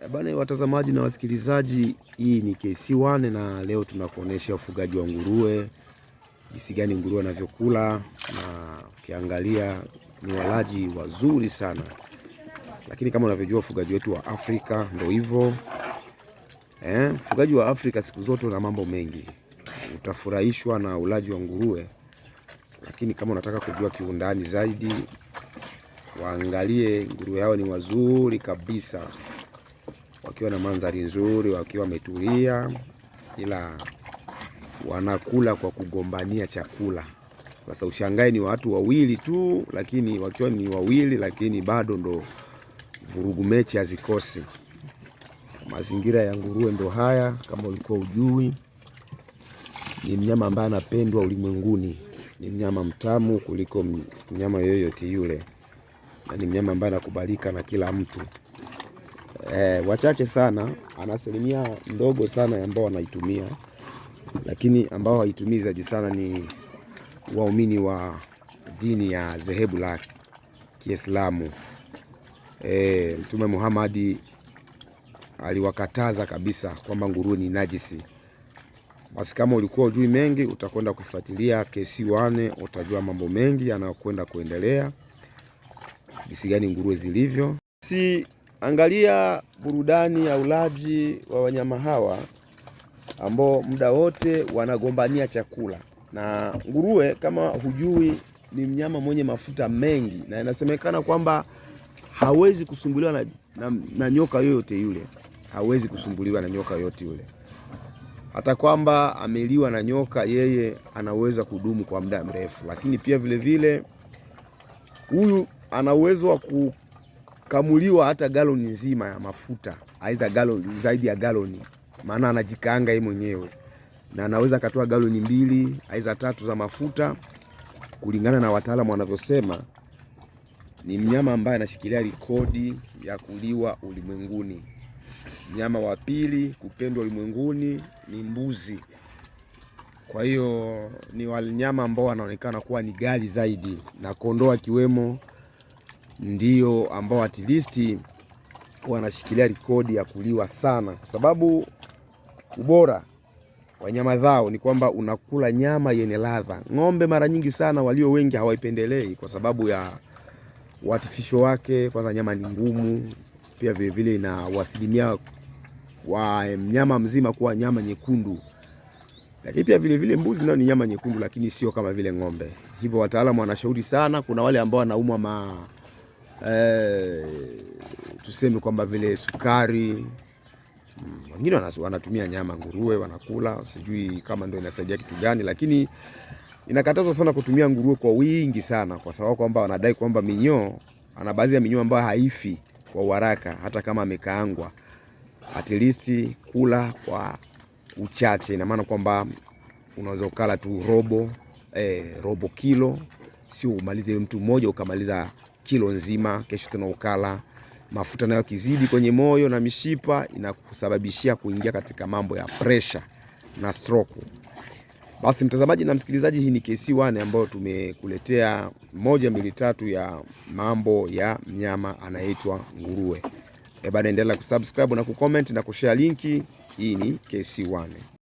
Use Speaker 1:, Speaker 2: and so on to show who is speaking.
Speaker 1: Bana watazamaji na wasikilizaji, hii ni KC1 na leo tunakuonesha ufugaji wa nguruwe, jinsi gani nguruwe wanavyokula, na ukiangalia ni walaji wazuri sana. Lakini kama unavyojua ufugaji wetu wa Afrika ndio hivyo. Ufugaji wa Afrika siku zote una mambo mengi. Utafurahishwa na ulaji wa nguruwe. Lakini kama unataka kujua kiundani zaidi, waangalie nguruwe hao ni wazuri kabisa. Wakiwa na mandhari nzuri, wakiwa wametulia, ila wanakula kwa kugombania chakula. Sasa ushangae ni watu wawili tu, lakini wakiwa ni wawili lakini bado ndo vurugu mechi hazikosi. Mazingira ya nguruwe ndo haya, kama ulikuwa ujui. Ni mnyama ambaye anapendwa ulimwenguni. Ni mnyama mtamu kuliko mnyama yoyote yule. Na ni mnyama ambaye anakubalika na kila mtu. Wachache sana, ana asilimia ndogo sana ambao wanaitumia, lakini ambao haitumii zaidi sana ni waumini wa dini ya dhehebu la Kiislamu. Mtume Muhammad aliwakataza kabisa kwamba nguruwe ni najisi. Basi kama ulikuwa ujui mengi, utakwenda kufuatilia KC1, utajua mambo mengi yanayokwenda kuendelea, jinsi gani nguruwe zilivyo. Angalia burudani ya ulaji wa wanyama hawa ambao muda wote wanagombania chakula. Na nguruwe kama hujui ni mnyama mwenye mafuta mengi, na inasemekana kwamba hawezi kusumbuliwa na nyoka yoyote yule. Hawezi kusumbuliwa na nyoka yoyote yule. Hata kwamba ameliwa na nyoka, yeye anaweza kudumu kwa muda mrefu. Lakini pia vile vile huyu ana uwezo wa kamuliwa hata galoni nzima ya mafuta, aidha galoni zaidi ya galoni, maana anajikaanga yeye mwenyewe, na anaweza katoa galoni 2 aidha 3 za mafuta, kulingana na wataalamu wanavyosema. Ni mnyama ambaye anashikilia rekodi ya kuliwa ulimwenguni. Mnyama wa pili kupendwa ulimwenguni ni mbuzi. Kwa hiyo ni wanyama ambao wanaonekana kuwa ni ghali zaidi, na kondoo kiwemo ndio ambao at least wanashikilia rekodi ya kuliwa sana, kwa sababu ubora wa nyama zao ni kwamba unakula nyama yenye ladha. Ng'ombe mara nyingi sana walio wengi hawaipendelei kwa sababu ya uartifisho wake. Kwanza nyama ni ngumu, pia vile vile ina wasilimia wa mnyama mzima kuwa nyama nyekundu. Lakini pia vile vile mbuzi nao ni nyama nyekundu, lakini sio kama vile ng'ombe. Hivyo wataalamu wanashauri sana. Kuna wale ambao wanaumwa tuseme kwamba vile sukari, wengine wanatumia nyama nguruwe wanakula, sijui kama ndio inasaidia kitu gani, lakini inakatazwa sana kutumia nguruwe kwa wingi sana, kwa sababu kwamba wanadai kwamba minyoo, ana baadhi ya minyoo ambayo haifi kwa haraka hata kama amekaangwa. At least kula kwa uchache, ina maana kwamba unaweza ukala tu robo kilo, sio umalize mtu mmoja ukamaliza kilo nzima, kesho tena ukala. Mafuta nayo kizidi kwenye moyo na mishipa inakusababishia kuingia katika mambo ya pressure na stroke. Basi mtazamaji na msikilizaji, hii ni KC1 ambayo tumekuletea 1 2 3 ya mambo ya mnyama anaitwa nguruwe. Baada endelea kusubscribe na kucomment na kushare linki. Hii ni KC1.